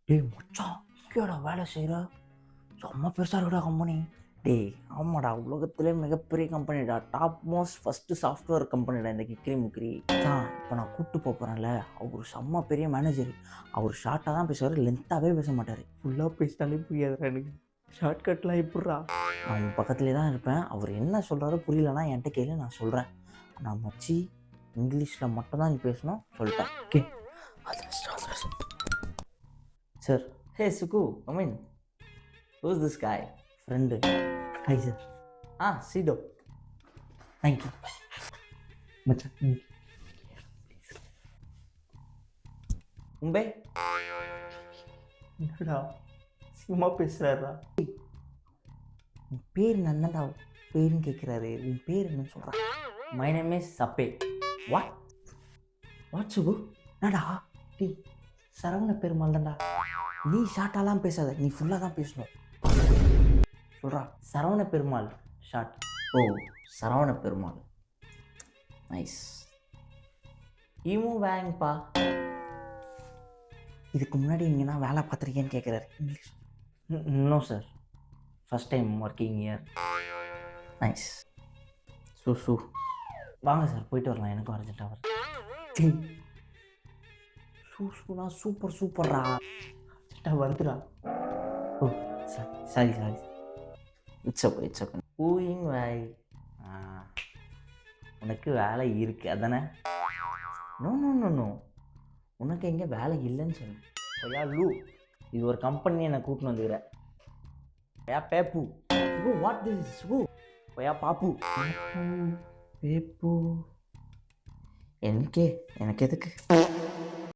டேய் மச்சான், இங்கேடா வேலை செய்கிற? செம்ம பெருசாக இருக்குடா கம்பெனி. டேய் ஆமாடா, உலகத்திலே மிகப்பெரிய கம்பெனிடா. டாப் மோஸ்ட் ஃபஸ்ட்டு சாஃப்ட்வேர் கம்பெனிடா இந்த கிக்கிரி முக்கிரி. இப்போ நான் கூப்பிட்டு போகிறேன்ல, அவர் செம்ம பெரிய மேனேஜர். அவர் ஷார்ட்டாக தான் பேசுவார், லென்த்தாகவே பேச மாட்டார். ஃபுல்லாக பேசினாலே புரியாதுடா எனக்கு. ஷார்ட்கட்லாம் எப்பட்றா? நான் உன் பக்கத்துலேயே தான் இருப்பேன். அவர் என்ன சொல்கிறாரோ புரியலன்னா என்கிட்ட கேளு, நான் சொல்கிறேன். நான் மச்சி இங்கிலீஷில் மட்டும் தான் நீ பேசணும் சொல்லிட்டேன். Okay, sir. Hey Sugu, come in. Who's this guy? Friend. Hi sir. Sido. Thank you. மச்சான். உம்பே என்னடா சும்மா பேசுறாரா? உன் பேர் என்னடா பேருன்னு கேட்குறாரு. உன் பேர் என்ன சொல்கிறான்? மை நேம் இஸ் சப்பே. வாட் சுகு? என்னடா டீ சரவண பெருமாள் தான்டா. நீ ஷார்ட்டாலாம் பேசாத, நீ ஃபுல்லாக தான் பேசணும். சொல்கிறா சரவண பெருமாள் ஷார்ட். ஓ, சரவண பெருமாள். நைஸ். ஈமு வேங்ப்பா. இதுக்கு முன்னாடி எங்கன்னா வேலை பார்த்துருக்கேன்னு கேட்குறாரு. English. No sir, first time working year. Nice. சூ வாங்க சார், போயிட்டு வரலாம். எனக்கும் அர்ஜென்ட்டாக வரும். சூனா சூப்பர்ரா. அர்ஜென்ட்டாக வருதுடா. Oh sorry. It's okay. ஊயிங் வாய். உனக்கு வேலை இருக்குது அதானே? நோ, உனக்கு எங்கே வேலை இல்லைன்னு சொன்னேன். ஒயா லூ, இது ஒரு கம்பெனி என்னை கூட்டின்னு வந்துக்கிற. ஒயா பேப்பு. Sukhu, what this Sukhu? ஒயா பாப்பு. பேப்பு எனக்கு எதுக்கு?